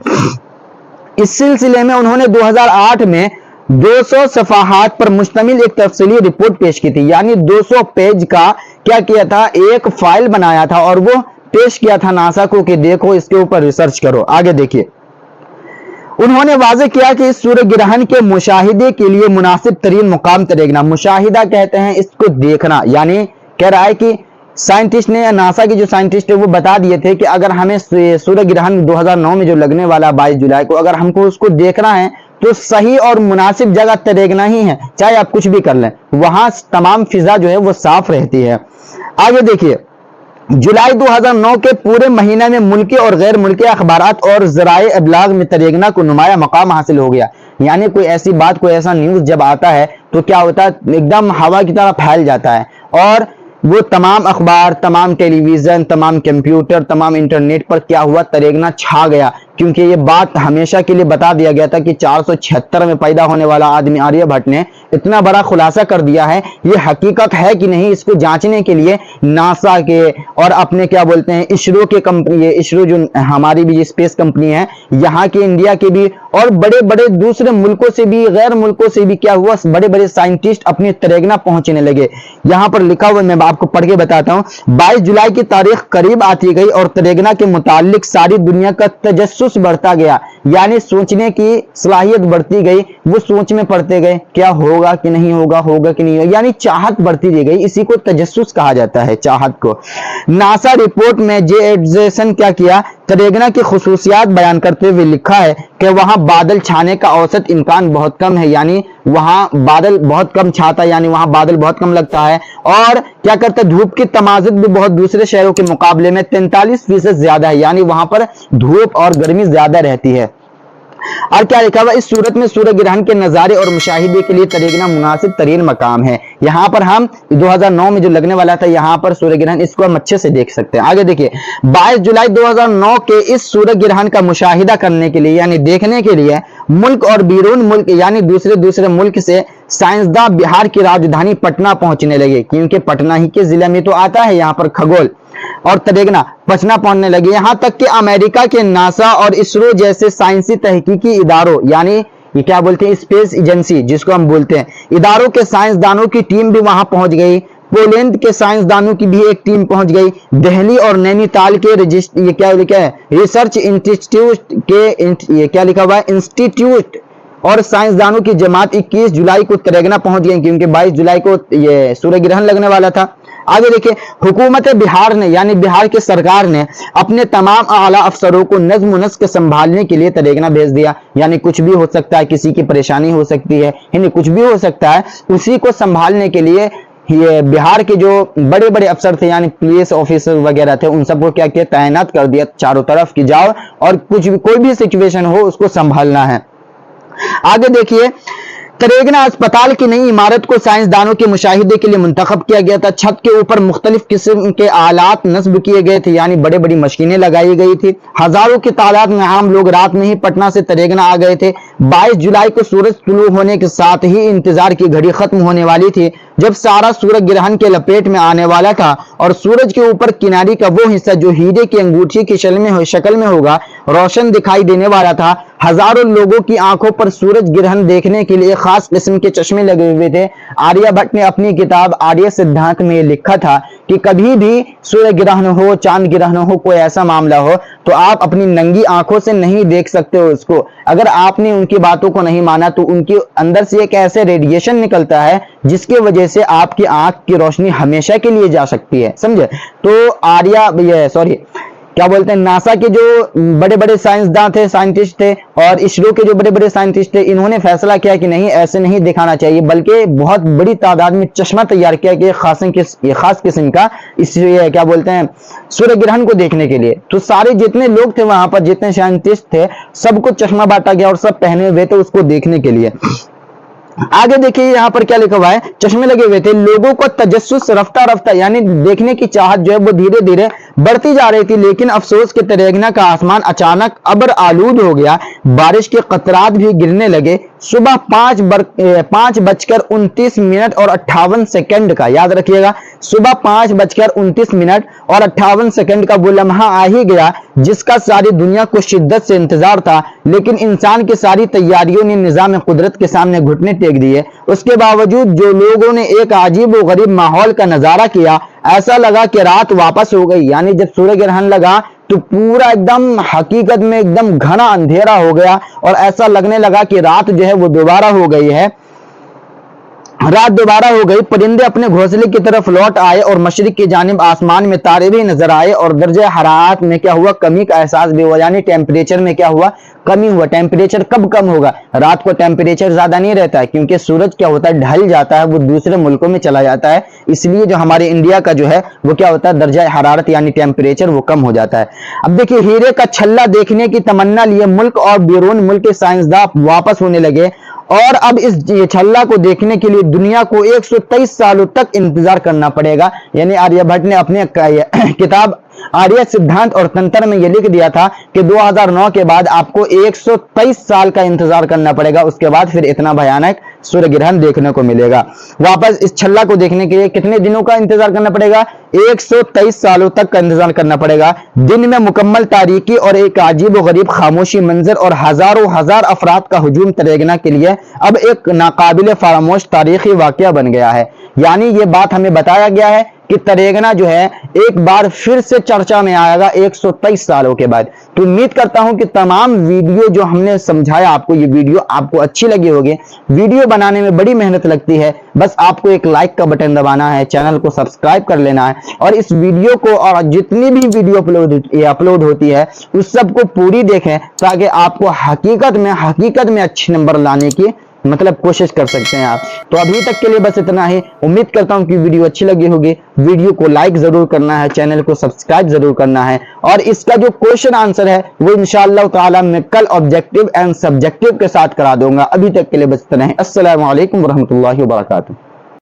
इस सिलसिले में उन्होंने 2008 में 200 सफाहात पर मुश्तमिल एक तफसीली रिपोर्ट पेश की थी, यानी 200 पेज का क्या किया था, एक फाइल बनाया था और वो पेश किया था नासा को कि देखो इसके ऊपर रिसर्च करो। आगे देखिए, उन्होंने वाज़ेह किया कि इस सूर्य ग्रहण के मुशाहिदे के लिए मुनासिब तरीन मुकाम तरेगना, मुशाहिदा कहते हैं इसको देखना, यानी कह रहा है कि साइंटिस्ट ने, नासा के जो साइंटिस्ट है वो बता दिए थे कि अगर हमें सूर्य ग्रहण 2009 में जो लगने वाला 22 जुलाई को, अगर हमको उसको देखना है तो सही और मुनासिब जगह तरेगना ही है, चाहे आप कुछ भी कर लें, वहां तमाम फिजा जो है वो साफ रहती है। आगे देखिए, जुलाई 2009 के पूरे महीने में मुल्की और गैर मुल्की अखबारात और ज़राए इब्लाग में तरेगना को नुमाया मकाम हासिल हो गया। यानी कोई ऐसी बात, कोई ऐसा न्यूज़ जब आता है तो क्या होता है, एकदम हवा की तरह फैल जाता है और वो तमाम अखबार, तमाम टेलीविज़न, तमाम कंप्यूटर, तमाम इंटरनेट पर क्या हुआ, तरेगना छा गया। क्योंकि ये बात हमेशा के लिए बता दिया गया था कि 476 में पैदा होने वाला आदमी आर्यभट्ट ने इतना बड़ा खुलासा कर दिया है। ये हकीकत है कि नहीं, इसको जांचने के लिए नासा के और अपने क्या बोलते हैं इसरो के कंपनी, इसरो जो हमारी भी स्पेस कंपनी है, यहाँ के, इंडिया के भी और बड़े बड़े दूसरे मुल्कों से भी, गैर मुल्कों से भी क्या हुआ, बड़े बड़े साइंटिस्ट अपनी तरेगना पहुंचने लगे। यहाँ पर लिखा हुआ, मैं आपको पढ़ के बताता हूँ। 22 जुलाई की तारीख करीब आती गई और तरेगना के मुतालिक सारी दुनिया का तजस्सुस बढ़ता गया, यानी सोचने की सलाहियत बढ़ती गई। वो सोच में पड़ते गए क्या होगा कि नहीं होगा, होगा कि नहीं होगा, यानी चाहत बढ़ती दी गई। इसी को तजस्सुस कहा जाता है, चाहत को। नासा रिपोर्ट में जेसन क्या किया, तरेगना की खुसूसियात बयान करते हुए लिखा है कि वहां बादल छाने का औसत इम्कान बहुत कम है, यानी वहां बादल बहुत कम छाता है, यानी वहां बादल बहुत कम लगता है। और क्या करता है, धूप की तमाजुद भी बहुत दूसरे शहरों के मुकाबले में 43% ज्यादा है, यानी वहां पर धूप और गर्मी ज्यादा रहती है। और क्या लिखा हुआ, इस सूरत में सूर्य ग्रहण के नजारे और मुशाहिदे के लिए तरेगना मुनासिब तरीन मकाम है। यहाँ पर हम 2009 में जो लगने वाला था, यहाँ पर सूर्य ग्रहण, इसको हम अच्छे से देख सकते हैं। आगे देखिए, 22 जुलाई 2009 के इस सूर्य ग्रहण का मुशाहिदा करने के लिए, यानी देखने के लिए मुल्क और बैरून मुल्क, यानी दूसरे मुल्क से साइंसदान बिहार की राजधानी पटना पहुंचने लगे, क्योंकि पटना ही के जिले में तो आता है यहाँ पर खगोल और तरेगना, पटना पहुंचने लगे। यहां तक कि अमेरिका के नासा और इसरो जैसे साइंसी तहकीकी इदारों, यानी ये क्या बोलते हैं, स्पेस एजेंसी जिसको हम बोलते हैं, इदारों के साइंसदानों की टीम भी वहां पहुंच गई। पोलैंड के साइंसदानों की भी एक टीम पहुंच गई। दिल्ली और नैनीताल के ये क्या लिखा है, रिसर्च इंस्टीट्यूट के, ये क्या लिखा हुआ है, इंस्टीट्यूट और साइंसदानों की जमात 21 जुलाई को तरेगना पहुंच गई, क्योंकि 22 जुलाई को ये सूर्य ग्रहण लगने वाला था। आगे देखिए, हुकूमत बिहार ने, यानी बिहार की सरकार ने अपने तमाम आला अफसरों को नज्म नस्क संभालने के लिए तरेगना भेज दिया। यानी कुछ भी हो सकता है, किसी की परेशानी हो सकती है, यानी कुछ भी हो सकता है, उसी को संभालने के लिए ये बिहार के जो बड़े बड़े अफसर थे, यानी पुलिस ऑफिसर वगैरह थे, उन सबको क्या किया, तैनात कर दिया चारों तरफ की जाओ और कुछ भी, कोई भी सिचुएशन हो उसको संभालना है। आगे देखिए, तरेगना अस्पताल की नई इमारत को साइंसदानों के मुशाहिदे के लिए मुंतखब किया गया था। छत के ऊपर मुख्तलिफ किस्म के आलात नस्ब किए गए थे, यानी बड़े बड़ी मशीनें लगाई गई थी। हजारों की तादाद में आम लोग रात में ही पटना से तरेगना आ गए थे। 22 जुलाई को सूरज तुलू होने के साथ ही इंतजार की घड़ी खत्म होने वाली थी, जब सारा सूरज ग्रहण के लपेट में आने वाला था और सूरज के ऊपर किनारी का वो हिस्सा जो हीरे की अंगूठी की शक्ल में होगा, रोशन दिखाई देने वाला था। हजारों लोगों की आंखों पर सूरज ग्रहण देखने के लिए खास किस्म के चश्मे लगे हुए थे। आर्यभट्ट ने अपनी किताब आर्य सिद्धांत में लिखा था कि कभी भी सूर्य ग्रहण हो, चांद ग्रहण हो, कोई ऐसा मामला हो तो आप अपनी नंगी आंखों से नहीं देख सकते हो उसको। अगर आपने उनकी बातों को नहीं माना तो उनके अंदर से एक ऐसे रेडिएशन निकलता है जिसकी वजह से आपकी आंख की रोशनी हमेशा के लिए जा सकती है, समझे। तो क्या बोलते हैं, नासा के जो बड़े बड़े साइंसदान थे, साइंटिस्ट थे, और इसरो के जो बड़े बड़े साइंटिस्ट थे, इन्होंने फैसला किया कि नहीं, ऐसे नहीं दिखाना चाहिए, बल्कि बहुत बड़ी तादाद में चश्मा तैयार किया कि खास किस्म का इसलिए क्या बोलते हैं, सूर्य ग्रहण को देखने के लिए। तो सारे जितने लोग थे वहां पर, जितने साइंटिस्ट थे, सबको चश्मा बांटा गया और सब पहने हुए थे उसको देखने के लिए। आगे देखिए, यहाँ पर क्या लिखा हुआ है, चश्मे लगे हुए थे। लोगों को तजस्सुस रफ्ता रफ्ता, यानी देखने की चाहत जो है वो धीरे धीरे बढ़ती जा रही थी। लेकिन अफसोस के तरेगना का आसमान अचानक अबर आलूद हो गया, बारिश के कतरात भी गिरने लगे। सुबह 5:29 और 58 सेकंड का, याद रखिएगा, सुबह 5:29 और 58 सेकंड का वो लम्हा आ ही गया जिसका सारी दुनिया को शिद्दत से इंतजार था। लेकिन इंसान की सारी तैयारियों ने निजाम कुदरत के सामने घुटने टेक दिए। उसके बावजूद जो लोगों ने एक अजीब व गरीब माहौल का नजारा किया, ऐसा लगा कि रात वापस हो गई। यानी जब सूर्य ग्रहण लगा तो पूरा एकदम हकीकत में एकदम घना अंधेरा हो गया और ऐसा लगने लगा कि रात जो है वो दोबारा हो गई है, रात दोबारा हो गई। परिंदे अपने घोंसले की तरफ लौट आए और मशरिक की जानिब आसमान में तारे भी नजर आए और दर्जे हरारत में क्या हुआ, कमी का एहसास भी हुआ, यानी टेम्परेचर में क्या हुआ, कमी हुआ। टेम्परेचर कब कम होगा, रात को टेम्परेचर ज्यादा नहीं रहता है, क्योंकि सूरज क्या होता है, ढल जाता है, वो दूसरे मुल्कों में चला जाता है, इसलिए जो हमारे इंडिया का जो है वो क्या होता है, दर्जा हरारत यानी टेम्परेचर वो कम हो जाता है। अब देखिए, हीरे का छल्ला देखने की तमन्ना लिए मुल्क और बैरून मुल्क के साइंसदान वापस होने लगे और अब इस छल्ला को देखने के लिए दुनिया को 123 सालों तक इंतजार करना पड़ेगा। यानी आर्यभट्ट ने अपने किताब आर्य सिद्धांत और तंत्र में यह लिख दिया था कि 2009 के बाद आपको 123 साल का इंतजार करना पड़ेगा, उसके बाद फिर इतना भयानक सूर्य ग्रहण देखने को मिलेगा। वापस इस छल्ला को देखने के लिए कितने दिनों का इंतजार करना पड़ेगा, 123 सालों तक का इंतजार करना पड़ेगा। दिन में मुकम्मल तारीकी और एक अजीब और गरीब खामोशी मंजर और हजारों हजार अफराद का हुजूम तरेगना के लिए अब एक नाकाबिल फरामोश तारीखी वाकया बन गया है। यानी ये बात हमें बताया गया है कि तरेगना जो है एक बार फिर से चर्चा में आएगा 123 सालों के बाद। तो उम्मीद करता हूं कि तमाम वीडियो जो हमने समझाया आपको, ये वीडियो आपको अच्छी लगी होगी। वीडियो बनाने में बड़ी मेहनत लगती है, बस आपको एक लाइक का बटन दबाना है, चैनल को सब्सक्राइब कर लेना है और इस वीडियो को और जितनी भी वीडियो अपलोड होती है उस सबको पूरी देखें, ताकि आपको हकीकत में अच्छे नंबर लाने की मतलब कोशिश कर सकते हैं आप। तो अभी तक के लिए बस इतना ही। उम्मीद करता हूं कि वीडियो अच्छी लगी होगी। वीडियो को लाइक जरूर करना है, चैनल को सब्सक्राइब जरूर करना है और इसका जो क्वेश्चन आंसर है वो इंशाअल्लाह ताला मैं कल ऑब्जेक्टिव एंड सब्जेक्टिव के साथ करा दूंगा। अभी तक के लिए बस इतना ही। अस्सलामु अलैकुम वरहमतुल्लाहि वबरकातुहू।